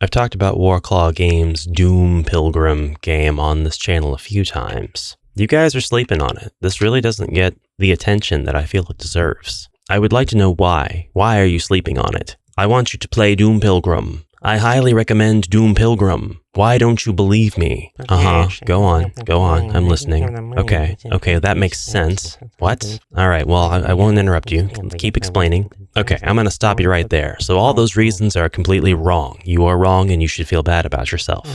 I've talked about WarClaw Games' Doom Pilgrim game on this channel a few times. You guys are sleeping on it. This really doesn't get the attention that I feel it deserves. I would like to know why. Why are you sleeping on it? I want you to play Doom Pilgrim. I highly recommend Doom Pilgrim. Why don't you believe me? Go on. I'm listening. Okay, that makes sense. What? All right, well, I won't interrupt you. Keep explaining. Okay, I'm going to stop you right there. So all those reasons are completely wrong. You are wrong and you should feel bad about yourself.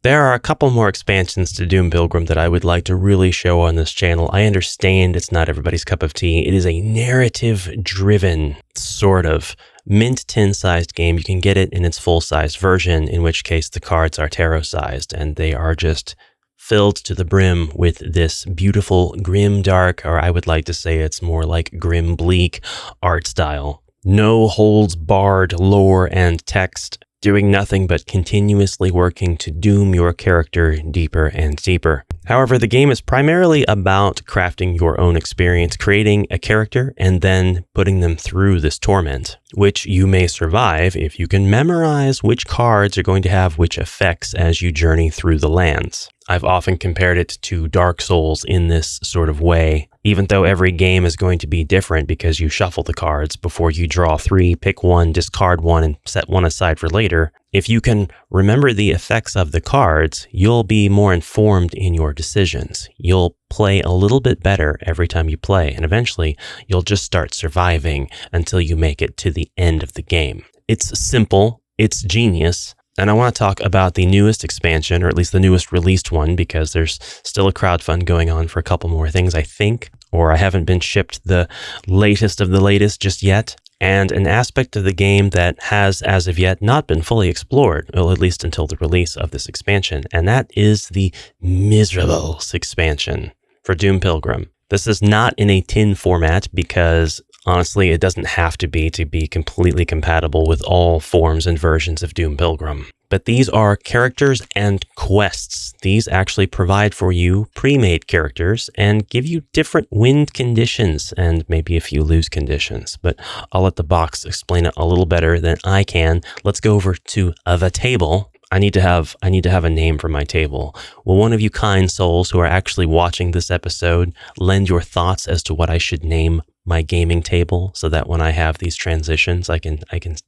There are a couple more expansions to Doom Pilgrim that I would like to really show on this channel. I understand it's not everybody's cup of tea. It is a narrative-driven, sort of, mint tin-sized game. You can get it in its full-sized version, in which case the cards are tarot-sized, and they are just filled to the brim with this beautiful, grim, dark, or I would like to say it's more like grim, bleak art style. No holds barred lore and text, doing nothing but continuously working to doom your character deeper and deeper. However, the game is primarily about crafting your own experience, creating a character, and then putting them through this torment, which you may survive if you can memorize which cards are going to have which effects as you journey through the lands. I've often compared it to Dark Souls in this sort of way, even though every game is going to be different because you shuffle the cards before you draw 3, pick 1, discard 1, and set 1 aside for later. If you can remember the effects of the cards, you'll be more informed in your decisions. You'll play a little bit better every time you play, and eventually you'll just start surviving until you make it to the end of the game. It's simple, it's genius, and I want to talk about the newest expansion, or at least the newest released one, because there's still a crowdfund going on for a couple more things, I think, or I haven't been shipped the latest of the latest just yet. And an aspect of the game that has, as of yet, not been fully explored, well, at least until the release of this expansion, and that is the Miserables expansion for Doom Pilgrim. This is not in a tin format because, honestly, it doesn't have to be completely compatible with all forms and versions of Doom Pilgrim. But these are characters and quests. These actually provide for you pre-made characters and give you different win conditions and maybe a few lose conditions. But I'll let the box explain it a little better than I can. Let's go over to the table. I need to have a name for my table. Will one of you kind souls who are actually watching this episode lend your thoughts as to what I should name my gaming table so that when I have these transitions, I can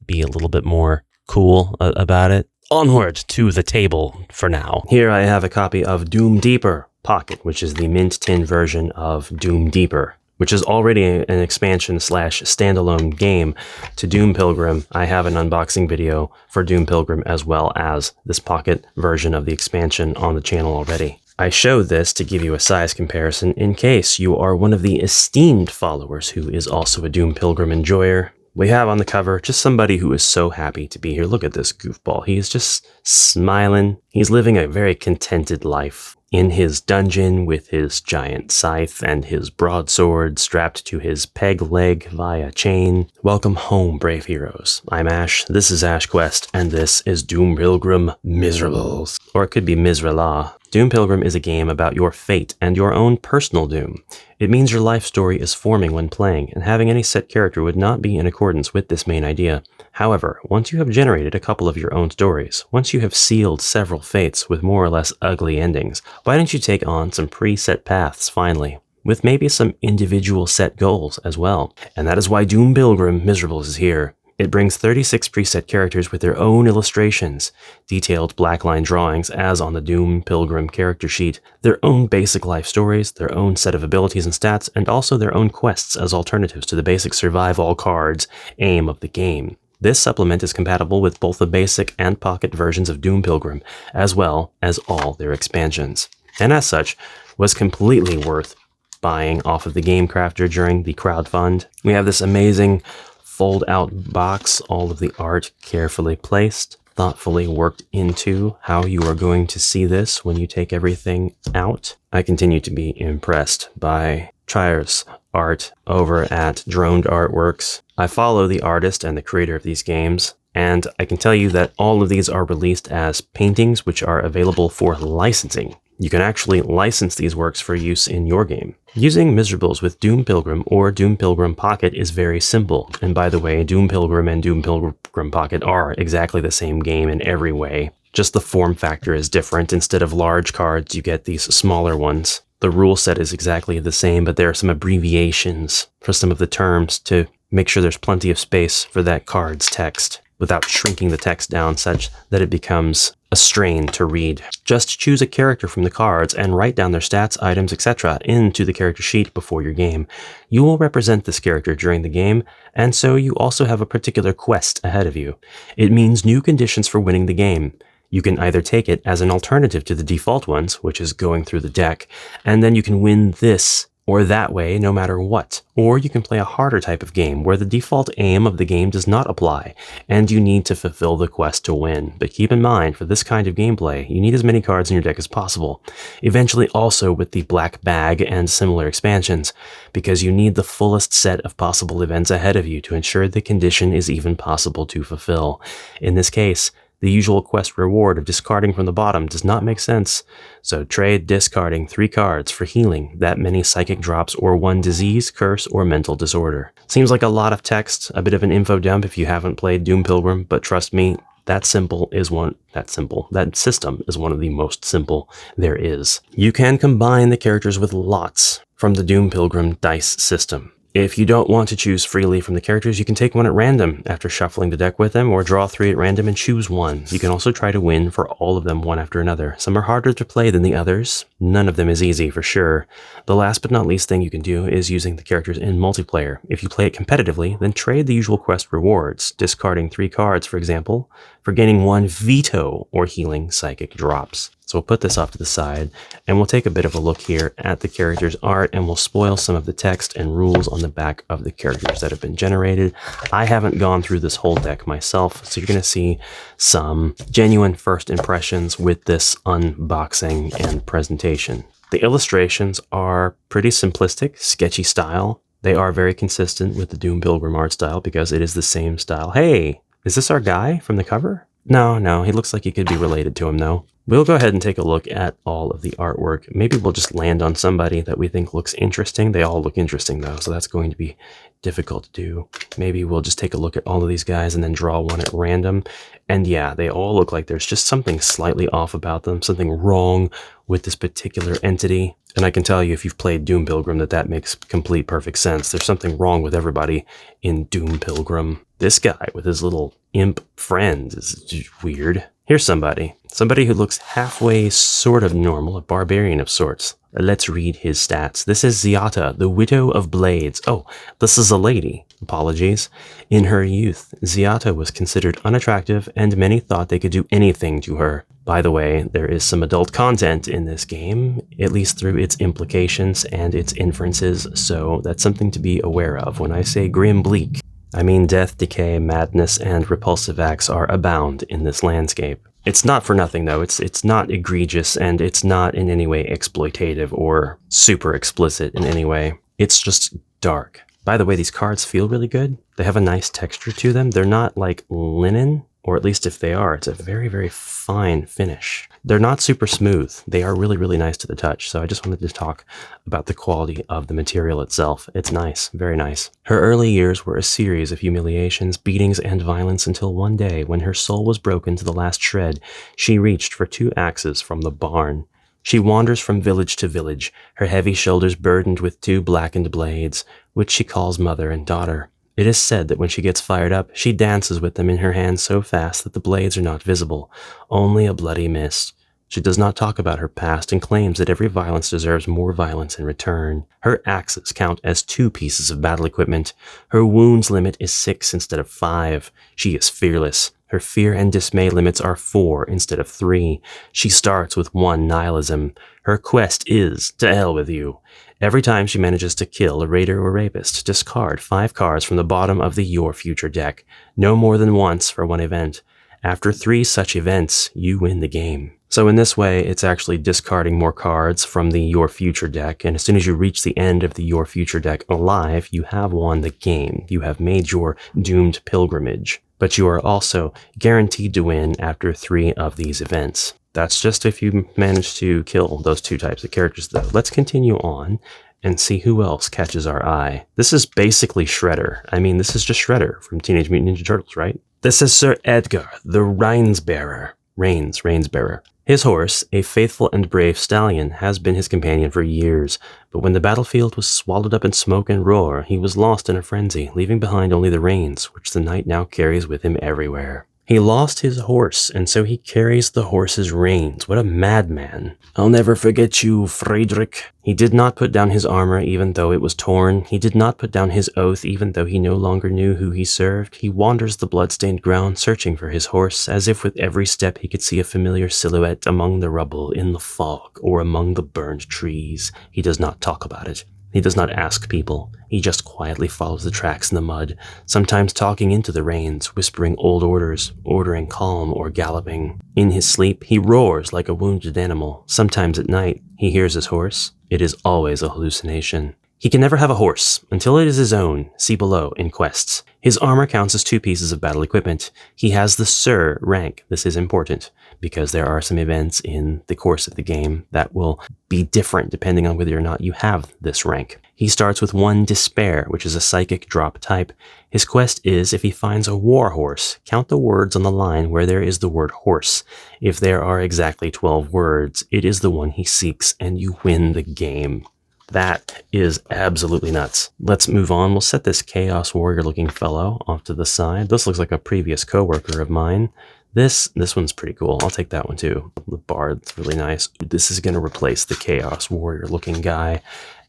be a little bit more cool about it? Onward to the table for now. Here I have a copy of Doom Deeper Pocket, which is the mint tin version of Doom Deeper, which is already an expansion / standalone game to Doom Pilgrim. I have an unboxing video for Doom Pilgrim as well as this pocket version of the expansion on the channel already. I show this to give you a size comparison in case you are one of the esteemed followers who is also a Doom Pilgrim enjoyer. We have on the cover just somebody who is so happy to be here. Look at this goofball. He's just smiling. He's living a very contented life in his dungeon with his giant scythe and his broadsword strapped to his peg leg via chain. Welcome home, brave heroes. I'm Ash, this is Ash Quest, and this is Doom Pilgrim Miserables. Or it could be Misrala. Doom Pilgrim is a game about your fate and your own personal doom. It means your life story is forming when playing, and having any set character would not be in accordance with this main idea. However, once you have generated a couple of your own stories, once you have sealed several fates with more or less ugly endings, why don't you take on some preset paths finally, with maybe some individual set goals as well? And that is why Doom Pilgrim Miserables is here. It brings 36 preset characters with their own illustrations, detailed blackline drawings as on the Doom Pilgrim character sheet, their own basic life stories, their own set of abilities and stats, and also their own quests as alternatives to the basic survive all cards aim of the game. This supplement is compatible with both the basic and pocket versions of Doom Pilgrim, as well as all their expansions, and as such, was completely worth buying off of the Game Crafter during the crowdfund. We have this amazing fold-out box, all of the art carefully placed, thoughtfully worked into how you are going to see this when you take everything out. I continue to be impressed by Tryer's art over at Droned Artworks. I follow the artist and the creator of these games, and I can tell you that all of these are released as paintings which are available for licensing. You can actually license these works for use in your game. Using Miserables with Doom Pilgrim or Doom Pilgrim Pocket is very simple. And by the way, Doom Pilgrim and Doom Pilgrim Pilgrim Pocket are exactly the same game in every way. Just the form factor is different. Instead of large cards, you get these smaller ones. The rule set is exactly the same, but there are some abbreviations for some of the terms to make sure there's plenty of space for that card's text without shrinking the text down such that it becomes a strain to read. Just choose a character from the cards and write down their stats, items, etc. into the character sheet before your game. You will represent this character during the game, and so you also have a particular quest ahead of you. It means new conditions for winning the game. You can either take it as an alternative to the default ones, which is going through the deck, and then you can win this or that way no matter what. Or you can play a harder type of game where the default aim of the game does not apply, and you need to fulfill the quest to win. But keep in mind, for this kind of gameplay, you need as many cards in your deck as possible. Eventually also with the black bag and similar expansions, because you need the fullest set of possible events ahead of you to ensure the condition is even possible to fulfill. In this case, the usual quest reward of discarding from the bottom does not make sense, so trade discarding 3 cards for healing that many psychic drops or 1 disease, curse, or mental disorder. Seems like a lot of text, a bit of an info dump if you haven't played Doom Pilgrim, but trust me, that system is one of the most simple there is. You can combine the characters with lots from the Doom Pilgrim dice system. If you don't want to choose freely from the characters, you can take one at random after shuffling the deck with them, or draw 3 at random and choose one. You can also try to win for all of them one after another. Some are harder to play than the others. None of them is easy for sure. The last but not least thing you can do is using the characters in multiplayer. If you play it competitively, then trade the usual quest rewards, discarding 3 cards, for example, for gaining 1 veto or healing psychic drops. So we'll put this off to the side, and we'll take a bit of a look here at the character's art, and we'll spoil some of the text and rules on the back of the characters that have been generated. I haven't gone through this whole deck myself, so you're going to see some genuine first impressions with this unboxing and presentation. The illustrations are pretty simplistic, sketchy style. They are very consistent with the Doom Pilgrim art style because it is the same style. Hey, is this our guy from the cover? No, he looks like he could be related to him though. We'll go ahead and take a look at all of the artwork. Maybe we'll just land on somebody that we think looks interesting. They all look interesting though, so that's going to be difficult to do. Maybe we'll just take a look at all of these guys and then draw one at random. And yeah, they all look like there's just something slightly off about them, something wrong with this particular entity. And I can tell you if you've played Doom Pilgrim that makes complete perfect sense. There's something wrong with everybody in Doom Pilgrim. This guy with his little imp friend is weird. Here's somebody who looks halfway sort of normal, a barbarian of sorts. Let's read his stats. This is Ziata, the Widow of Blades. Oh, this is a lady. Apologies. In her youth, Ziata was considered unattractive, and many thought they could do anything to her. By the way, there is some adult content in this game, at least through its implications and its inferences, so that's something to be aware of. When I say grim bleak, I mean death, decay, madness, and repulsive acts are abound in this landscape. It's not for nothing though, it's not egregious, and it's not in any way exploitative or super explicit in any way. It's just dark. By the way, these cards feel really good. They have a nice texture to them. They're not like linen, or at least if they are, it's a very, very fine finish. They're not super smooth. They are really, really nice to the touch. So I just wanted to talk about the quality of the material itself. It's nice, very nice. Her early years were a series of humiliations, beatings, and violence until one day, when her soul was broken to the last shred, she reached for 2 axes from the barn. She wanders from village to village, her heavy shoulders burdened with 2 blackened blades, which she calls mother and daughter. It is said that when she gets fired up, she dances with them in her hands so fast that the blades are not visible, only a bloody mist. She does not talk about her past and claims that every violence deserves more violence in return. Her axes count as 2 pieces of battle equipment. Her wounds limit is 6 instead of 5. She is fearless. Her fear and dismay limits are 4 instead of 3. She starts with 1 nihilism. Her quest is, to hell with you. Every time she manages to kill a raider or rapist, discard 5 cards from the bottom of the Your Future deck. No more than once for 1 event. After 3 such events, you win the game. So in this way, it's actually discarding more cards from the Your Future deck, and as soon as you reach the end of the Your Future deck alive, you have won the game. You have made your doomed pilgrimage. But you are also guaranteed to win after 3 of these events. That's just if you manage to kill those 2 types of characters though. Let's continue on and see who else catches our eye. This is basically Shredder. I mean, this is just Shredder from Teenage Mutant Ninja Turtles, right? This is Sir Edgar, the Reinsbearer. Reinsbearer. His horse, a faithful and brave stallion, has been his companion for years, but when the battlefield was swallowed up in smoke and roar, he was lost in a frenzy, leaving behind only the reins, which the knight now carries with him everywhere. He lost his horse, and so he carries the horse's reins. What a madman. I'll never forget you, Friedrich. He did not put down his armor even though it was torn. He did not put down his oath even though he no longer knew who he served. He wanders the blood-stained ground searching for his horse, as if with every step he could see a familiar silhouette among the rubble, in the fog, or among the burned trees. He does not talk about it. He does not ask people. He just quietly follows the tracks in the mud, sometimes talking into the reins, whispering old orders, ordering calm or galloping. In his sleep, he roars like a wounded animal. Sometimes at night, he hears his horse. It is always a hallucination. He can never have a horse until it is his own. See below in quests. His armor counts as 2 pieces of battle equipment. He has the Sir rank. This is important because there are some events in the course of the game that will be different depending on whether or not you have this rank. He starts with 1 Despair, which is a psychic drop type. His quest is, if he finds a war horse, count the words on the line where there is the word horse. If there are exactly 12 words, it is the one he seeks, and you win the game. That is absolutely nuts. Let's move on. We'll set this Chaos Warrior looking fellow off to the side. This looks like a previous coworker of mine. This one's pretty cool. I'll take that one too. The bard's really nice. This is going to replace the Chaos Warrior looking guy.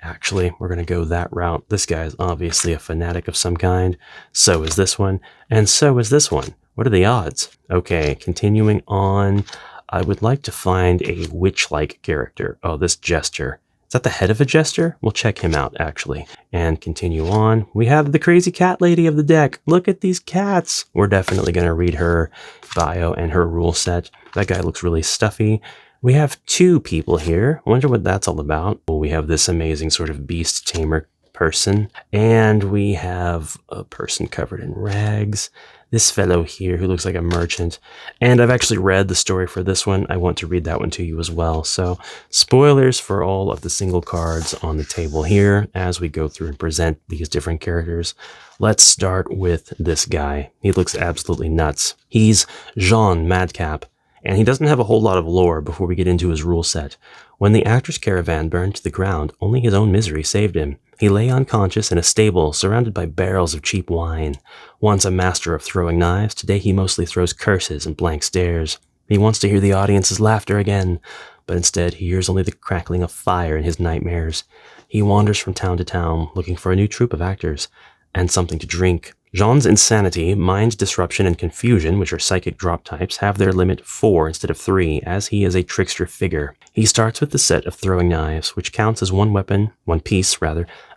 Actually, we're going to go that route. This guy is obviously a fanatic of some kind. So is this one. And so is this one. What are the odds? Okay, continuing on. I would like to find a witch-like character. Oh, this jester. Is that the head of a jester? We'll check him out, actually. And continue on. We have the crazy cat lady of the deck. Look at these cats. We're definitely going to read her bio and her rule set. That guy looks really stuffy. We have 2 people here. I wonder what that's all about. Well, we have this amazing sort of beast tamer person. And we have a person covered in rags. This fellow here who looks like a merchant. And I've actually read the story for this one. I want to read that one to you as well. So spoilers for all of the single cards on the table here as we go through and present these different characters. Let's start with this guy. He looks absolutely nuts. He's Jean Madcap. And he doesn't have a whole lot of lore before we get into his rule set. When the actor's caravan burned to the ground, only his own misery saved him. He lay unconscious in a stable, surrounded by barrels of cheap wine. Once a master of throwing knives, today he mostly throws curses and blank stares. He wants to hear the audience's laughter again, but instead he hears only the crackling of fire in his nightmares. He wanders from town to town, looking for a new troupe of actors, and something to drink. Jean's insanity, mind disruption, and confusion, which are psychic drop types, have their limit 4 instead of 3, as he is a trickster figure. He starts with the set of throwing knives, which counts as one piece,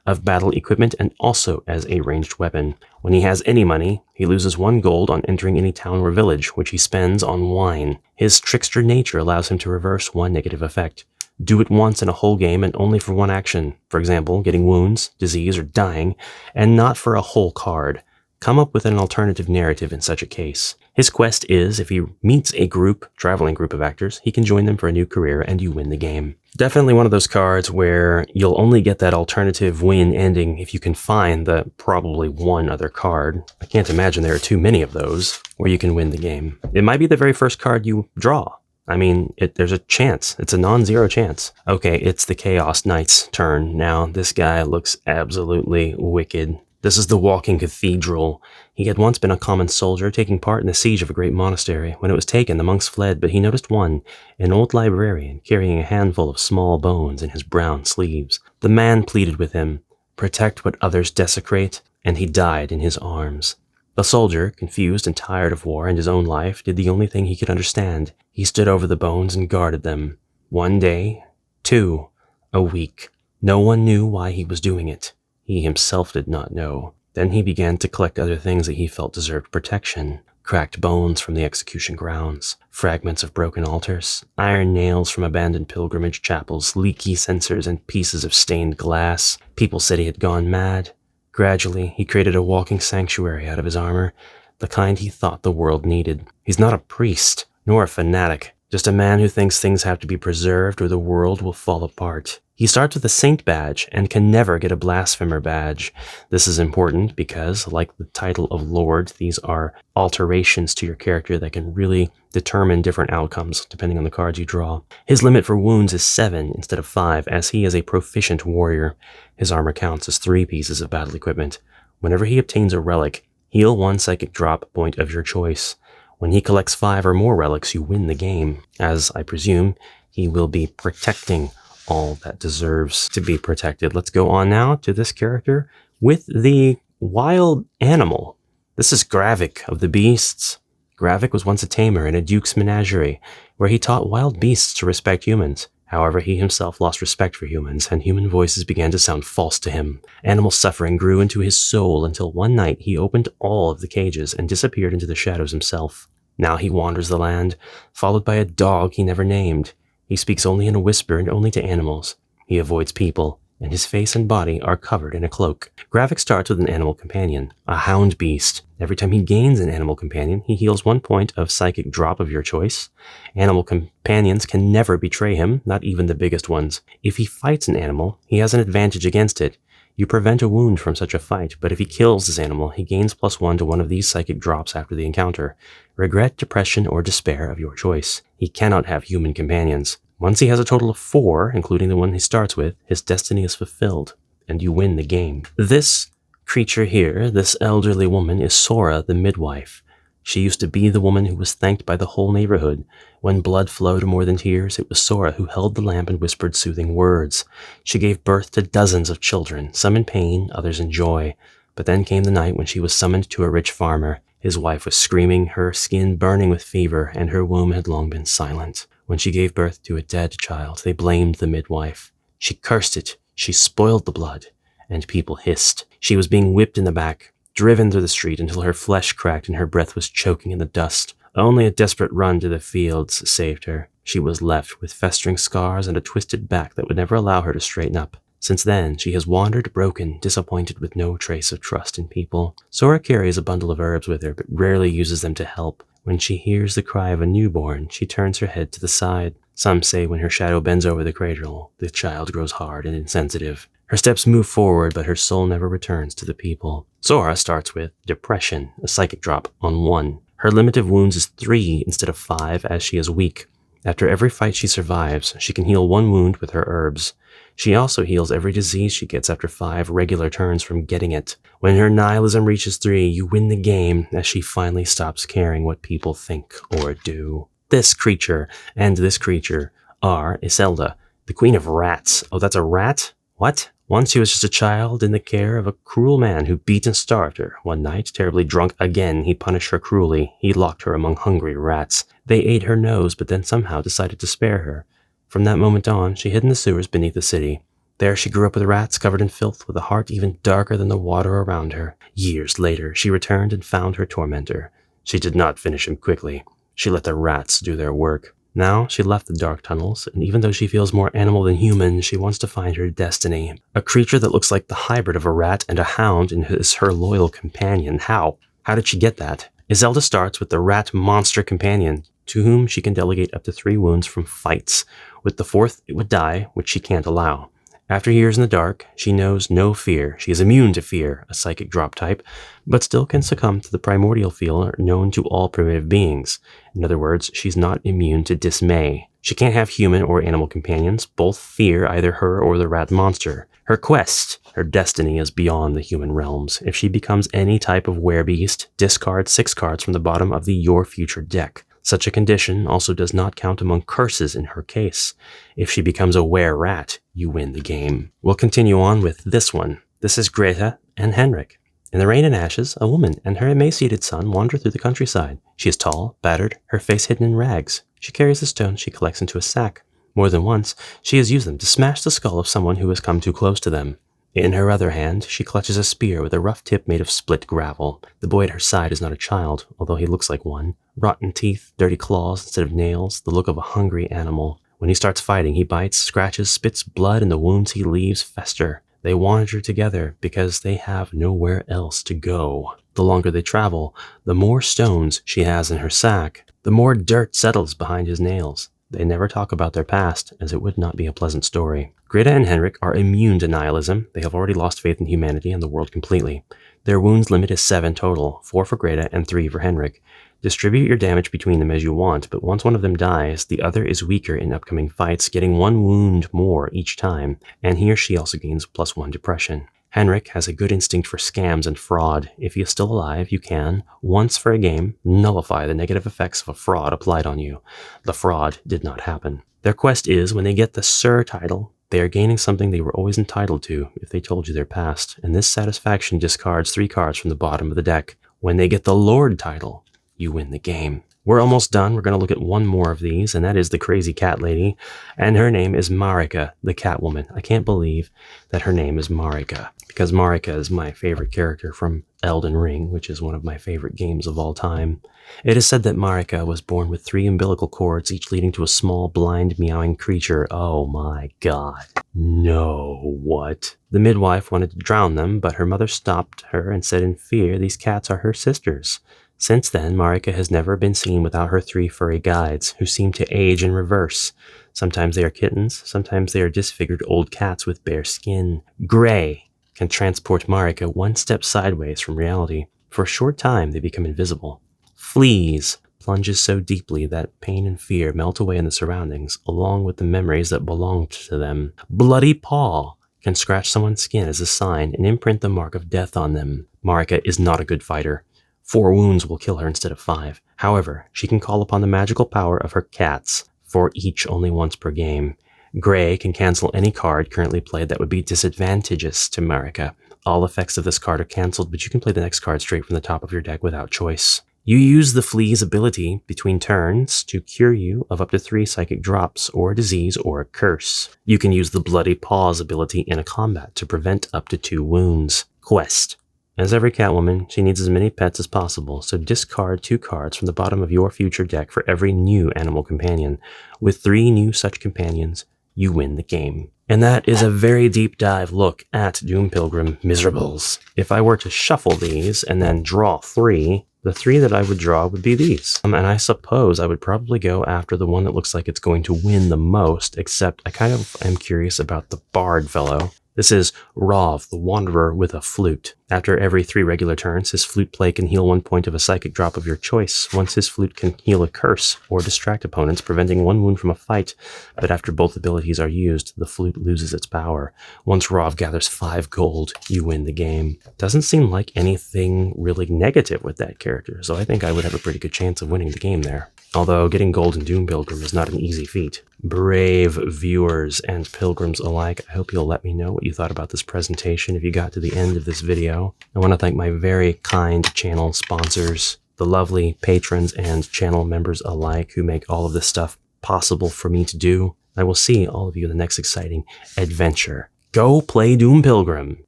of battle equipment and also as a ranged weapon. When he has any money, he loses 1 gold on entering any town or village, which he spends on wine. His trickster nature allows him to reverse 1 negative effect. Do it once in a whole game and only for 1 action. For example, getting wounds, disease, or dying, and not for a whole card. Come up with an alternative narrative in such a case. His quest is, if he meets a traveling group of actors, he can join them for a new career and you win the game. Definitely one of those cards where you'll only get that alternative win ending if you can find the probably 1 other card. I can't imagine there are too many of those where you can win the game. It might be the very first card you draw. I mean, there's a chance. It's a non-zero chance. Okay, it's the Chaos Knight's turn. Now, this guy looks absolutely wicked. This is the walking cathedral. He had once been a common soldier, taking part in the siege of a great monastery. When it was taken, the monks fled, but he noticed one, an old librarian, carrying a handful of small bones in his brown sleeves. The man pleaded with him, protect what others desecrate, and he died in his arms. The soldier, confused and tired of war and his own life, did the only thing he could understand. He stood over the bones and guarded them. 1 day, 2, a week. No one knew why he was doing it. He himself did not know. Then he began to collect other things that he felt deserved protection. Cracked bones from the execution grounds, fragments of broken altars, iron nails from abandoned pilgrimage chapels, leaky censers, and pieces of stained glass. People said he had gone mad. Gradually, he created a walking sanctuary out of his armor, the kind he thought the world needed. He's not a priest, nor a fanatic, just a man who thinks things have to be preserved or the world will fall apart. He starts with a saint badge and can never get a blasphemer badge. This is important because, like the title of Lord, these are alterations to your character that can really determine different outcomes depending on the cards you draw. His limit for wounds is 7 instead of 5, as he is a proficient warrior. His armor counts as 3 pieces of battle equipment. Whenever he obtains a relic, heal 1 psychic drop point of your choice. When he collects 5 or more relics, you win the game, as I presume he will be protecting all that deserves to be protected. Let's go on now to this character with the wild animal. This is Gravik of the Beasts. Gravik was once a tamer in a duke's menagerie, where he taught wild beasts to respect humans. However, he himself lost respect for humans, and human voices began to sound false to him. Animal suffering grew into his soul until one night he opened all of the cages and disappeared into the shadows himself. Now he wanders the land, followed by a dog he never named. He speaks only in a whisper and only to animals. He avoids people, and his face and body are covered in a cloak. Gravik starts with an animal companion, a hound beast. Every time he gains an animal companion, he heals 1 point of psychic drop of your choice. Animal companions can never betray him, not even the biggest ones. If he fights an animal, he has an advantage against it. You prevent a wound from such a fight, but if he kills this animal, he gains +1 to one of these psychic drops after the encounter. Regret, depression, or despair of your choice. He cannot have human companions. Once he has a total of 4, including the one he starts with, his destiny is fulfilled, and you win the game. This creature here, this elderly woman, is Sora, the midwife. She used to be the woman who was thanked by the whole neighborhood. When blood flowed more than tears, it was Sora who held the lamp and whispered soothing words. She gave birth to dozens of children, some in pain, others in joy. But then came the night when she was summoned to a rich farmer. His wife was screaming, her skin burning with fever, and her womb had long been silent. When she gave birth to a dead child, they blamed the midwife. She cursed it, she spoiled the blood, and people hissed. She was being whipped in the back, driven through the street until her flesh cracked and her breath was choking in the dust. Only a desperate run to the fields saved her. She was left with festering scars and a twisted back that would never allow her to straighten up. Since then, she has wandered broken, disappointed with no trace of trust in people. Sora carries a bundle of herbs with her, but rarely uses them to help. When she hears the cry of a newborn, she turns her head to the side. Some say when her shadow bends over the cradle, the child grows hard and insensitive. Her steps move forward, but her soul never returns to the people. Sora starts with Depression, a psychic drop on 1. Her limit of wounds is 3 instead of 5, as she is weak. After every fight she survives, she can heal 1 wound with her herbs. She also heals every disease she gets after 5 regular turns from getting it. When her nihilism reaches 3, you win the game as she finally stops caring what people think or do. This creature and this creature are Iselda, the queen of rats. Oh, that's a rat? What? Once she was just a child in the care of a cruel man who beat and starved her. One night, terribly drunk again, he punished her cruelly. He locked her among hungry rats. They ate her nose, but then somehow decided to spare her. From that moment on, she hid in the sewers beneath the city. There she grew up with rats covered in filth, with a heart even darker than the water around her. Years later, she returned and found her tormentor. She did not finish him quickly. She let the rats do their work. Now, she left the dark tunnels, and even though she feels more animal than human, she wants to find her destiny. A creature that looks like the hybrid of a rat and a hound is her loyal companion. How? How did she get that? Iselda starts with the rat monster companion, to whom she can delegate up to 3 wounds from fights. With the 4th, it would die, which she can't allow. After years in the dark, she knows no fear. She is immune to fear, a psychic drop type, but still can succumb to the primordial fear known to all primitive beings. In other words, she's not immune to dismay. She can't have human or animal companions. Both fear either her or the rat monster. Her quest, her destiny is beyond the human realms. If she becomes any type of werebeast, discard 6 cards from the bottom of the Your Future deck. Such a condition also does not count among curses in her case. If she becomes a were-rat, you win the game. We'll continue on with this one. This is Greta and Henrik. In the rain and ashes, a woman and her emaciated son wander through the countryside. She is tall, battered, her face hidden in rags. She carries the stones she collects into a sack. More than once, she has used them to smash the skull of someone who has come too close to them. In her other hand, she clutches a spear with a rough tip made of split gravel. The boy at her side is not a child, although he looks like one. Rotten teeth, dirty claws instead of nails, the look of a hungry animal. When he starts fighting, he bites, scratches, spits blood, and the wounds he leaves fester. They wander together because they have nowhere else to go. The longer they travel, the more stones she has in her sack, the more dirt settles behind his nails. They never talk about their past, as it would not be a pleasant story. Greta and Henrik are immune to nihilism. They have already lost faith in humanity and the world completely. Their wounds limit is 7 total, 4 for Greta and 3 for Henrik. Distribute your damage between them as you want, but once one of them dies, the other is weaker in upcoming fights, getting 1 wound more each time, and he or she also gains +1 depression. Henrik has a good instinct for scams and fraud. If he is still alive, you can, once for a game, nullify the negative effects of a fraud applied on you. The fraud did not happen. Their quest is, when they get the Sir title, they are gaining something they were always entitled to if they told you their past, and this satisfaction discards 3 cards from the bottom of the deck. When they get the Lord title, you win the game. We're almost done. We're going to look at one more of these, and that is the crazy cat lady, and her name is Marika, the Catwoman. I can't believe that her name is Marika, because Marika is my favorite character from Elden Ring, which is one of my favorite games of all time. It is said that Marika was born with 3 umbilical cords, each leading to a small, blind, meowing creature. Oh my god. No, what? The midwife wanted to drown them, but her mother stopped her and said in fear, these cats are her sisters. Since then, Marika has never been seen without her 3 furry guides, who seem to age in reverse. Sometimes they are kittens, sometimes they are disfigured old cats with bare skin. Gray can transport Marika 1 step sideways from reality. For a short time, they become invisible. Fleas plunges so deeply that pain and fear melt away in the surroundings, along with the memories that belonged to them. Bloody Paw can scratch someone's skin as a sign and imprint the mark of death on them. Marika is not a good fighter. 4 wounds will kill her instead of 5. However, she can call upon the magical power of her cats, for each only once per game. Gray can cancel any card currently played that would be disadvantageous to Marika. All effects of this card are cancelled, but you can play the next card straight from the top of your deck without choice. You use the Flea's ability between turns to cure you of up to 3 psychic drops, or a disease, or a curse. You can use the Bloody Paws ability in a combat to prevent up to 2 wounds. Quest. As every Catwoman, she needs as many pets as possible, so discard 2 cards from the bottom of your future deck for every new animal companion. With 3 new such companions, you win the game. And that is a very deep dive look at Pilgrim Miserables. If I were to shuffle these and then draw 3, the 3 that I would draw would be these. And I suppose I would probably go after the one that looks like it's going to win the most, except I kind of am curious about the Bard fellow. This is Rov, the Wanderer with a flute. After every 3 regular turns, his flute play can heal 1 point of a psychic drop of your choice. Once his flute can heal a curse or distract opponents, preventing 1 wound from a fight. But after both abilities are used, the flute loses its power. Once Rov gathers 5 gold, you win the game. Doesn't seem like anything really negative with that character, so I think I would have a pretty good chance of winning the game there. Although getting gold in Doom Pilgrim is not an easy feat. Brave viewers and pilgrims alike, I hope you'll let me know what you thought about this presentation if you got to the end of this video. I want to thank my very kind channel sponsors, the lovely patrons and channel members alike who make all of this stuff possible for me to do. I will see all of you in the next exciting adventure. Go play Doom Pilgrim.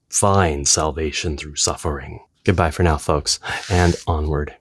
Find salvation through suffering. Goodbye for now, folks, and onward.